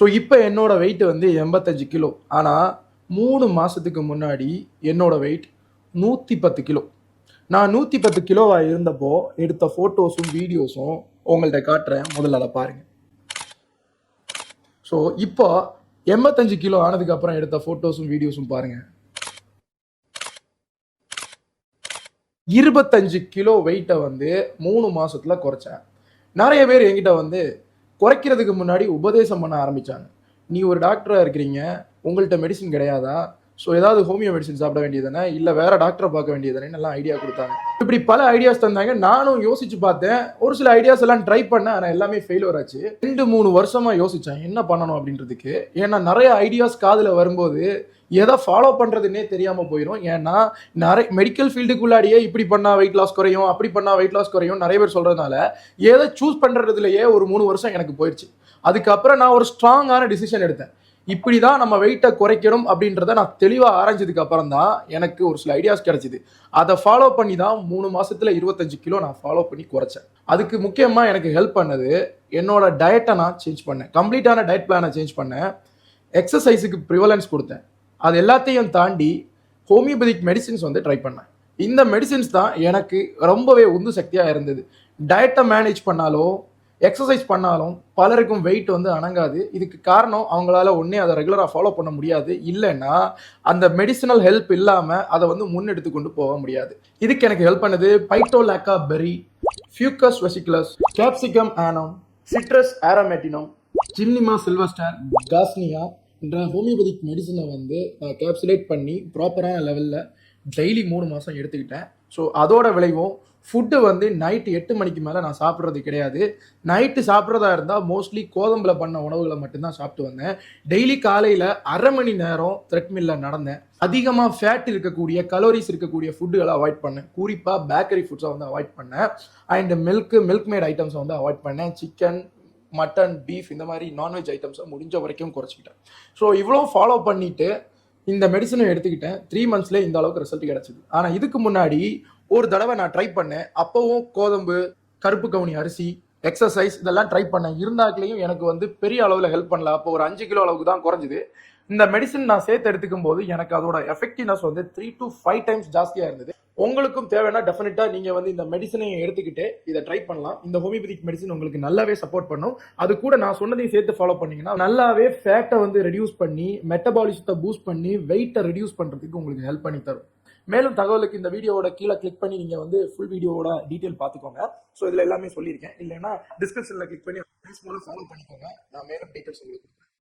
So இப்போ என்னோட wait வந்து 85 கிலோ. ஆனால் 3 மாதத்துக்கு முன்னாடி என்னோட வெயிட் 110 கிலோ. நான் 110 கிலோவாக இருந்தப்போ எடுத்த ஃபோட்டோஸும் வீடியோஸும் உங்கள்கிட்ட காட்டுறேன். முதல்ல அதை பாருங்கள். ஸோ இப்போ 85 கிலோ ஆனதுக்கு அப்புறம் எடுத்த ஃபோட்டோஸும் வீடியோஸும் பாருங்கள். 25 கிலோ வெயிட்டை வந்து 3 மாசத்துல குறைச்சேன். நிறைய பேர் என்கிட்ட வந்து குறைக்கிறதுக்கு முன்னாடி உபதேசம் பண்ண ஆரம்பிச்சாங்க. நீ ஒரு டாக்டரா இருக்கிறீங்க, உங்கள்கிட்ட மெடிசின் கிடையாதா? ஸோ ஏதாவது ஹோமியோ மெடிசின் சாப்பிட வேண்டியதானே, இல்லை வேற டாக்டரை பார்க்க வேண்டியதானே எல்லாம் ஐடியா கொடுத்தாங்க. இப்படி பல ஐடியாஸ் தந்தாங்க. நானும் யோசிச்சு பார்த்தேன். ஒரு சில ஐடியாஸ் எல்லாம் ட்ரை பண்ணேன். ஆனால் எல்லாமே ஃபெயிலியர் ஆச்சு. 2-3 வருஷமா யோசிச்சேன் என்ன பண்ணணும் அப்படின்றதுக்கு. ஏன்னா நிறைய ஐடியாஸ் காதில் வரும்போது எதை ஃபாலோ பண்ணுறதுன்னே தெரியாமல் போயிடும். ஏன்னா நிறைய மெடிக்கல் ஃபீல்டுக்குள்ளாடியே இப்படி பண்ணால் வெயிட் லாஸ் குறையும், அப்படி பண்ணால் வெயிட் லாஸ் குறையும் நிறைய பேர் சொல்கிறதுனால எதை சூஸ் பண்ணுறதுலையே ஒரு 3 வருஷம் எனக்கு போயிடுச்சு. அதுக்கப்புறம் நான் ஒரு ஸ்ட்ராங்கான டிசிஷன் எடுத்தேன். இப்படி தான் நம்ம வெயிட்டை குறைக்கணும் அப்படின்றத நான் தெளிவாக ஆராய்ஞ்சதுக்கு அப்புறம் தான் எனக்கு ஒரு சில ஐடியாஸ் கிடைச்சிது. அதை ஃபாலோ பண்ணி தான் 3 மாசத்துல 25 கிலோ நான் ஃபாலோ பண்ணி குறைச்சேன். அதுக்கு முக்கியமாக எனக்கு ஹெல்ப் பண்ணது என்னோட டயட்டை நான் சேஞ்ச் பண்ணேன். கம்ப்ளீட்டான டயட் பிளானை சேஞ்ச் பண்ணேன். எக்ஸசைஸுக்கு ப்ரிவலன்ஸ் கொடுத்தேன். அது எல்லாத்தையும் தாண்டி ஹோமியோபதிக் மெடிசின்ஸ் வந்து ட்ரை பண்ணேன். இந்த மெடிசின்ஸ் தான் எனக்கு ரொம்பவே உந்து சக்தியாக இருந்தது. டயட்டை மேனேஜ் பண்ணாலும் எக்ஸசைஸ் பண்ணாலும் பலருக்கும் வெயிட் வந்து அணங்காது. இதுக்கு காரணம் அவங்களால ஒன்றே அதை ரெகுலராக ஃபாலோ பண்ண முடியாது, இல்லைன்னா அந்த மெடிசினல் ஹெல்ப் இல்லாமல் அதை வந்து முன்னெடுத்து கொண்டு போக முடியாது. இதுக்கு எனக்கு ஹெல்ப் பண்ணது phytolacca berry, fucus vesiculosus, capsicum annuum, citrus aurantium, gymnema sylvestre, காஸ்னியா என்ற ஹோமியோபதிக் மெடிசனை வந்து நான் கேப்சுலேட் பண்ணி ப்ராப்பரான லெவலில் டெய்லி 3 மாதம் எடுத்துக்கிட்டேன். ஸோ அதோட விளைவும் ஃபுட்டு வந்து நைட்டு 8 மணிக்கு மேலே நான் சாப்பிட்றது கிடையாது. நைட்டு சாப்பிட்றதா இருந்தால் மோஸ்ட்லி கோதம்பில் பண்ண உணவுகளை மட்டும்தான் சாப்பிட்டு வந்தேன். டெய்லி காலையில் அரை மணி நேரம் த்ரெட்மில்லில் நடந்தேன். அதிகமாக ஃபேட் இருக்கக்கூடிய கலோரிஸ் இருக்கக்கூடிய ஃபுட்டுகளை அவாய்ட் பண்ணேன். குறிப்பாக பேக்கரி ஃபுட்ஸை வந்து அவாய்ட் பண்ணேன். அண்ட் மில்க் மேட் ஐட்டம்ஸை வந்து அவாய்ட் பண்ணேன். சிக்கன், மட்டன், பீஃப் இந்த மாதிரி நான்வெஜ் ஐட்டம்ஸை முடிஞ்ச வரைக்கும் குறைச்சிக்கிட்டேன். ஸோ இவ்வளோ ஃபாலோ பண்ணிவிட்டு இந்த மெடிசனை எடுத்துக்கிட்டேன். 3 மந்த்ஸ்லேயே இந்த அளவுக்கு ரிசல்ட் கிடச்சிது. ஆனால் இதுக்கு முன்னாடி ஒரு தடவை நான் ட்ரை பண்ணேன். அப்போவும் கோதம்பு, கருப்பு கவுனி அரிசி, எக்ஸசைஸ் இதெல்லாம் ட்ரை பண்ணேன். இருந்தாக்களையும் எனக்கு வந்து பெரிய அளவில் ஹெல்ப் பண்ணல. அப்போ ஒரு 5 கிலோ அளவுக்கு தான் குறைஞ்சிது. இந்த மெடிசன் நான் சேர்த்து எடுத்துக்கும் போது எனக்கு அதோட எஃபெக்டிவ்னஸ் வந்து 3 to 5 டைம்ஸ் ஜாஸ்தியாக இருந்தது. உங்களுக்கும் தேவைன்னா டெஃபினட்டாக நீங்கள் வந்து இந்த மெடிசனை எடுத்துக்கிட்டு இதை ட்ரை பண்ணலாம். இந்த ஹோமியோபதிக் மெடிசன் உங்களுக்கு நல்லாவே சப்போர்ட் பண்ணும். அது கூட நான் சொன்னதையும் சேர்த்து ஃபாலோ பண்ணீங்கன்னா நல்லாவே ஃபேட்டை வந்து ரெடியூஸ் பண்ணி மெட்டபாலிசத்தை பூஸ்ட் பண்ணி வெயிட்டை ரெடியூஸ் பண்ணுறதுக்கு உங்களுக்கு ஹெல்ப் பண்ணி தரும். மேலும் தகவலுக்கு இந்த வீடியோவோட கீழே கிளிக் பண்ணி நீங்கள் வந்து ஃபுல் வீடியோவோட டீட்டெயில் பார்த்துக்கோங்க. ஸோ இதில் எல்லாமே சொல்லியிருக்கேன். இல்லைன்னா டிஸ்கிரிப்ஷனில் கிளிக் பண்ணி ஃபாலோ பண்ணிக்கோங்க. நான் மேலும் டீட்டெயில்ஸ் உங்களுக்கு